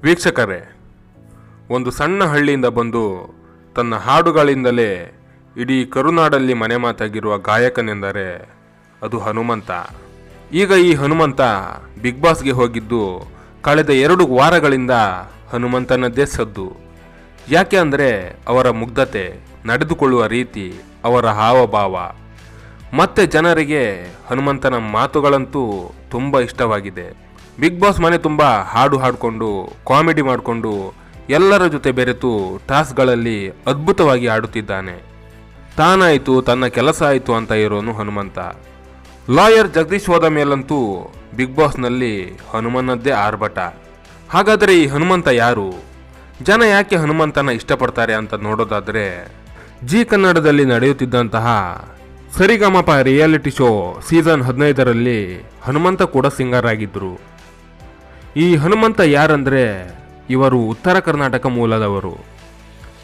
ವೀಕ್ಷಕರೇ, ಒಂದು ಸಣ್ಣ ಹಳ್ಳಿಯಿಂದ ಬಂದು ತನ್ನ ಹಾಡುಗಳಿಂದಲೇ ಇಡೀ ಕರುನಾಡಲ್ಲಿ ಮನೆ ಮಾತಾಗಿರುವ ಗಾಯಕನೆಂದರೆ ಅದು ಹನುಮಂತ. ಈಗ ಈ ಹನುಮಂತ ಬಿಗ್ ಬಾಸ್ಗೆ ಹೋಗಿದ್ದು ಕಳೆದ 2 ವಾರಗಳಿಂದ ಹನುಮಂತನದ್ದೇ ಸದ್ದು. ಯಾಕೆ ಅಂದರೆ ಅವರ ಮುಗ್ಧತೆ, ನಡೆದುಕೊಳ್ಳುವ ರೀತಿ, ಅವರ ಹಾವಭಾವ ಮತ್ತೆ ಜನರಿಗೆ ಹನುಮಂತನ ಮಾತುಗಳಂತೂ ತುಂಬ ಇಷ್ಟವಾಗಿದೆ. ಬಿಗ್ ಬಾಸ್ ಮನೆ ತುಂಬ ಹಾಡು ಹಾಡಿಕೊಂಡು ಕಾಮಿಡಿ ಮಾಡಿಕೊಂಡು ಎಲ್ಲರ ಜೊತೆ ಬೆರೆತು ಟಾಸ್ಕ್ಗಳಲ್ಲಿ ಅದ್ಭುತವಾಗಿ ಆಡುತ್ತಿದ್ದಾನೆ. ತಾನಾಯಿತು ತನ್ನ ಕೆಲಸ ಆಯಿತು ಅಂತ ಇರೋನು ಹನುಮಂತ. ಲಾಯರ್ ಜಗದೀಶ್ ಹೋದ ಮೇಲಂತೂ ಬಿಗ್ ಬಾಸ್ನಲ್ಲಿ ಹನುಮನದ್ದೇ ಆರ್ಭಟ. ಹಾಗಾದರೆ ಈ ಹನುಮಂತ ಯಾರು? ಜನ ಯಾಕೆ ಹನುಮಂತನ ಇಷ್ಟಪಡ್ತಾರೆ ಅಂತ ನೋಡೋದಾದರೆ, ಜಿ ಕನ್ನಡದಲ್ಲಿ ನಡೆಯುತ್ತಿದ್ದಂತಹ ಸರಿಗಮಪ ರಿಯಾಲಿಟಿ ಶೋ ಸೀಸನ್ 15ರಲ್ಲಿ ಹನುಮಂತ ಕೂಡ ಸಿಂಗರ್ ಆಗಿದ್ದರು. ಈ ಹನುಮಂತ ಯಾರಂದರೆ ಇವರು ಉತ್ತರ ಕರ್ನಾಟಕ ಮೂಲದವರು.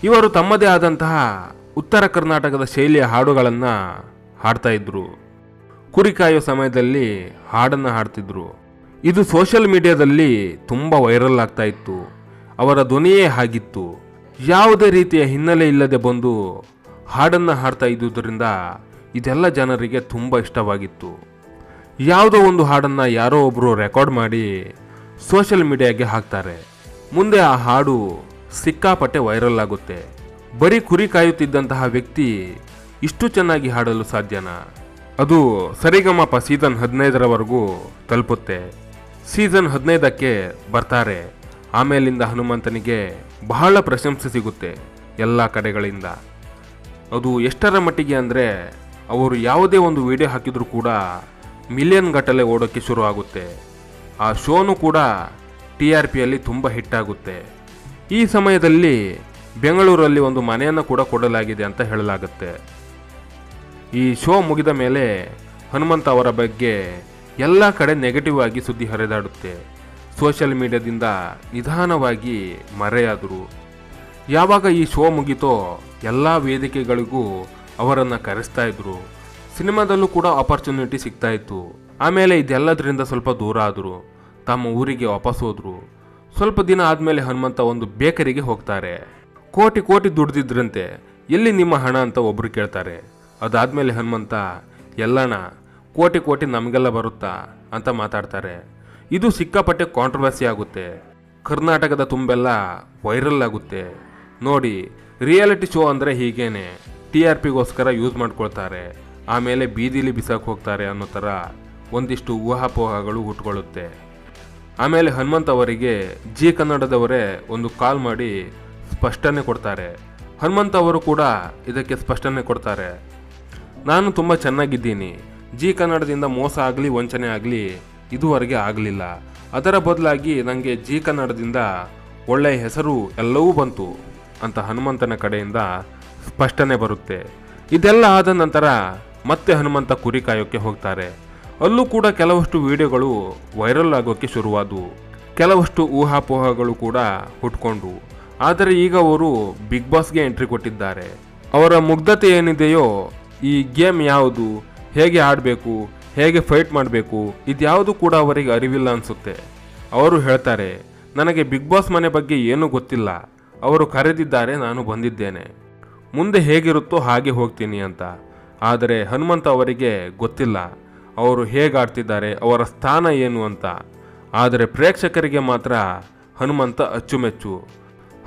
ಇವರು ತಮ್ಮದೇ ಆದಂತಹ ಉತ್ತರ ಕರ್ನಾಟಕದ ಶೈಲಿಯ ಹಾಡುಗಳನ್ನು ಹಾಡ್ತಾ ಇದ್ರು. ಕುರಿ ಕಾಯೋ ಸಮಯದಲ್ಲಿ ಹಾಡನ್ನು ಹಾಡ್ತಿದ್ರು. ಇದು ಸೋಷಿಯಲ್ ಮೀಡಿಯಾದಲ್ಲಿ ತುಂಬ ವೈರಲ್ ಆಗ್ತಾ ಇತ್ತು. ಅವರ ಧ್ವನಿಯೇ ಹಾಗಿತ್ತು. ಯಾವುದೇ ರೀತಿಯ ಹಿನ್ನೆಲೆ ಇಲ್ಲದೆ ಬಂದು ಹಾಡನ್ನು ಹಾಡ್ತಾ ಇದ್ದುದರಿಂದ ಇದೆಲ್ಲ ಜನರಿಗೆ ತುಂಬ ಇಷ್ಟವಾಗಿತ್ತು. ಯಾವುದೋ ಒಂದು ಹಾಡನ್ನು ಯಾರೋ ಒಬ್ಬರು ರೆಕಾರ್ಡ್ ಮಾಡಿ ಸೋಷಿಯಲ್ ಮೀಡಿಯಾಗೆ ಹಾಕ್ತಾರೆ. ಮುಂದೆ ಆ ಹಾಡು ಸಿಕ್ಕಾಪಟ್ಟೆ ವೈರಲ್ ಆಗುತ್ತೆ. ಬರೀ ಕುರಿ ಕಾಯುತ್ತಿದ್ದಂತಹ ವ್ಯಕ್ತಿ ಇಷ್ಟು ಚೆನ್ನಾಗಿ ಹಾಡಲು ಸಾಧ್ಯನಾ? ಅದು ಸರಿಗಮಪ ಸೀಸನ್ 15ರವರೆಗೂ ತಲುಪುತ್ತೆ. ಸೀಸನ್ 15ಕ್ಕೆ ಬರ್ತಾರೆ. ಆಮೇಲಿಂದ ಹನುಮಂತನಿಗೆ ಬಹಳ ಪ್ರಶಂಸೆ ಸಿಗುತ್ತೆ ಎಲ್ಲ ಕಡೆಗಳಿಂದ. ಅದು ಎಷ್ಟರ ಮಟ್ಟಿಗೆ ಅಂದರೆ ಅವರು ಯಾವುದೇ ಒಂದು ವಿಡಿಯೋ ಹಾಕಿದರೂ ಕೂಡ ಮಿಲಿಯನ್ ಗಟ್ಟಲೆ ಓಡೋಕ್ಕೆ ಶುರು ಆಗುತ್ತೆ. ಆ ಶೋನು ಕೂಡ TRPಯಲ್ಲಿ ತುಂಬ ಹಿಟ್ಟಾಗುತ್ತೆ. ಈ ಸಮಯದಲ್ಲಿ ಬೆಂಗಳೂರಲ್ಲಿ ಒಂದು ಮನೆಯನ್ನು ಕೂಡ ಕೊಡಲಾಗಿದೆ ಅಂತ ಹೇಳಲಾಗುತ್ತೆ. ಈ ಶೋ ಮುಗಿದ ಮೇಲೆ ಹನುಮಂತ ಅವರ ಬಗ್ಗೆ ಎಲ್ಲ ಕಡೆ ನೆಗೆಟಿವ್ ಆಗಿ ಸುದ್ದಿ ಹರಿದಾಡುತ್ತೆ. ಸೋಷಿಯಲ್ ಮೀಡಿಯಾದಿಂದ ನಿಧಾನವಾಗಿ ಮರೆಯಾದರು. ಯಾವಾಗ ಈ ಶೋ ಮುಗಿತೋ ಎಲ್ಲ ವೇದಿಕೆಗಳಿಗೂ ಅವರನ್ನು ಕರೆಸ್ತಾ ಇದ್ರು. ಸಿನಿಮಾದಲ್ಲೂ ಕೂಡ ಆಪರ್ಚುನಿಟಿ ಸಿಗ್ತಾ ಇತ್ತು. ಆಮೇಲೆ ಇದೆಲ್ಲದರಿಂದ ಸ್ವಲ್ಪ ದೂರ ಆದರು. ತಮ್ಮ ಊರಿಗೆ ವಾಪಸ್ ಹೋದರು. ಸ್ವಲ್ಪ ದಿನ ಆದಮೇಲೆ ಹನುಮಂತ ಒಂದು ಬೇಕರಿಗೆ ಹೋಗ್ತಾರೆ. ಕೋಟಿ ಕೋಟಿ ದುಡ್ದಿದ್ರಂತೆ. ಎಲ್ಲಿ ನಿಮ್ಮ ಹಣ ಅಂತ ಒಬ್ಬರು ಕೇಳ್ತಾರೆ. ಅದಾದಮೇಲೆ ಹನುಮಂತ, ಎಲ್ಲಣ್ಣ ಕೋಟಿ ಕೋಟಿ ನಮಗೆಲ್ಲ ಬರುತ್ತಾ ಅಂತ ಮಾತಾಡ್ತಾರೆ. ಇದು ಸಿಕ್ಕಾಪಟ್ಟೆ ಕಾಂಟ್ರವರ್ಸಿ ಆಗುತ್ತೆ. ಕರ್ನಾಟಕದ ತುಂಬೆಲ್ಲ ವೈರಲ್ ಆಗುತ್ತೆ. ನೋಡಿ, ರಿಯಾಲಿಟಿ ಶೋ ಅಂದರೆ ಹೀಗೇನೆ, TRPಗೋಸ್ಕರ ಯೂಸ್ ಮಾಡ್ಕೊಳ್ತಾರೆ, ಆಮೇಲೆ ಬೀದಿಲಿ ಬಿಸಾಕ್ ಹೋಗ್ತಾರೆ ಅನ್ನೋ ಥರ ಒಂದಿಷ್ಟು ಊಹಾಪೋಹಗಳು ಹುಟ್ಕೊಳ್ಳುತ್ತೆ. ಆಮೇಲೆ ಹನುಮಂತ ಅವರಿಗೆ ಜಿ ಕನ್ನಡದವರೇ ಒಂದು ಕಾಲ್ ಮಾಡಿ ಸ್ಪಷ್ಟನೆ ಕೊಡ್ತಾರೆ. ಹನುಮಂತ ಅವರು ಕೂಡ ಇದಕ್ಕೆ ಸ್ಪಷ್ಟನೆ ಕೊಡ್ತಾರೆ. ನಾನು ತುಂಬ ಚೆನ್ನಾಗಿದ್ದೀನಿ. ಜಿ ಕನ್ನಡದಿಂದ ಮೋಸ ಆಗಲಿ ವಂಚನೆ ಆಗಲಿ ಇದುವರೆಗೆ ಆಗಲಿಲ್ಲ. ಅದರ ಬದಲಾಗಿ ನನಗೆ ಜಿ ಕನ್ನಡದಿಂದ ಒಳ್ಳೆಯ ಹೆಸರು ಎಲ್ಲವೂ ಬಂತು ಅಂತ ಹನುಮಂತನ ಕಡೆಯಿಂದ ಸ್ಪಷ್ಟನೆ ಬರುತ್ತೆ. ಇದೆಲ್ಲ ಆದ ನಂತರ ಮತ್ತೆ ಹನುಮಂತ ಕುರಿ ಕಾಯೋಕ್ಕೆ ಹೋಗ್ತಾರೆ. ಅಲ್ಲೂ ಕೂಡ ಕೆಲವಷ್ಟು ವಿಡಿಯೋಗಳು ವೈರಲ್ ಆಗೋಕ್ಕೆ ಶುರುವಾದವು. ಕೆಲವಷ್ಟು ಊಹಾಪೋಹಗಳು ಕೂಡ ಹುಟ್ಕೊಂಡು. ಆದರೆ ಈಗ ಅವರು ಬಿಗ್ ಬಾಸ್ಗೆ ಎಂಟ್ರಿ ಕೊಟ್ಟಿದ್ದಾರೆ. ಅವರ ಮುಗ್ಧತೆ ಏನಿದೆಯೋ, ಈ ಗೇಮ್ ಯಾವುದು, ಹೇಗೆ ಆಡಬೇಕು, ಹೇಗೆ ಫೈಟ್ ಮಾಡಬೇಕು, ಇದ್ಯಾವುದು ಕೂಡ ಅವರಿಗೆ ಅರಿವಿಲ್ಲ ಅನಿಸುತ್ತೆ. ಅವರು ಹೇಳ್ತಾರೆ, ನನಗೆ ಬಿಗ್ ಬಾಸ್ ಮನೆ ಬಗ್ಗೆ ಏನೂ ಗೊತ್ತಿಲ್ಲ. ಅವರು ಕರೆದಿದ್ದಾರೆ, ನಾನು ಬಂದಿದ್ದೇನೆ. ಮುಂದೆ ಹೇಗಿರುತ್ತೋ ಹಾಗೆ ಹೋಗ್ತೀನಿ ಅಂತ. ಆದರೆ ಹನುಮಂತ ಅವರಿಗೆ ಗೊತ್ತಿಲ್ಲ ಅವರು ಹೇಗೆ ಆಡ್ತಿದ್ದಾರೆ, ಅವರ ಸ್ಥಾನ ಏನು ಅಂತ. ಆದರೆ ಪ್ರೇಕ್ಷಕರಿಗೆ ಮಾತ್ರ ಹನುಮಂತ ಅಚ್ಚುಮೆಚ್ಚು.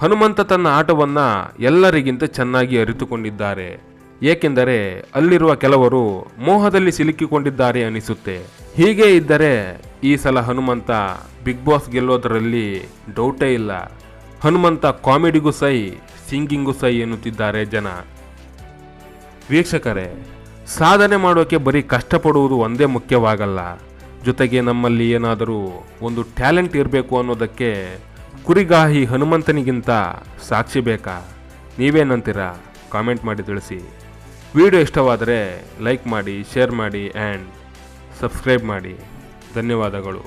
ಹನುಮಂತ ತನ್ನ ಆಟವನ್ನು ಎಲ್ಲರಿಗಿಂತ ಚೆನ್ನಾಗಿ ಅರಿತುಕೊಂಡಿದ್ದಾರೆ. ಏಕೆಂದರೆ ಅಲ್ಲಿರುವ ಕೆಲವರು ಮೋಹದಲ್ಲಿ ಸಿಲುಕಿಕೊಂಡಿದ್ದಾರೆ ಅನಿಸುತ್ತೆ. ಹೀಗೆ ಇದ್ದರೆ ಈ ಸಲ ಹನುಮಂತ ಬಿಗ್ ಬಾಸ್ ಗೆಲ್ಲೋದರಲ್ಲಿ ಡೌಟೇ ಇಲ್ಲ. ಹನುಮಂತ ಕಾಮಿಡಿಗೂ ಸೈ, ಸಿಂಗಿಂಗೂ ಸೈ ಎನ್ನುತ್ತಿದ್ದಾರೆ ಜನ. ವೀಕ್ಷಕರೇ, ಸಾಧನೆ ಮಾಡೋಕ್ಕೆ ಬರೀ ಕಷ್ಟಪಡುವುದು ಒಂದೇ ಮುಖ್ಯವಾಗಲ್ಲ. ಜೊತೆಗೆ ನಮ್ಮಲ್ಲಿ ಏನಾದರೂ ಒಂದು ಟ್ಯಾಲೆಂಟ್ ಇರಬೇಕು ಅನ್ನೋದಕ್ಕೆ ಕುರಿಗಾಹಿ ಹನುಮಂತನಿಗಿಂತ ಸಾಕ್ಷಿ ಬೇಕಾ? ನೀವೇನಂತೀರಾ? ಕಾಮೆಂಟ್ ಮಾಡಿ ತಿಳಿಸಿ. ವಿಡಿಯೋ ಇಷ್ಟವಾದರೆ ಲೈಕ್ ಮಾಡಿ, ಶೇರ್ ಮಾಡಿ ಆ್ಯಂಡ್ ಸಬ್ಸ್ಕ್ರೈಬ್ ಮಾಡಿ. ಧನ್ಯವಾದಗಳು.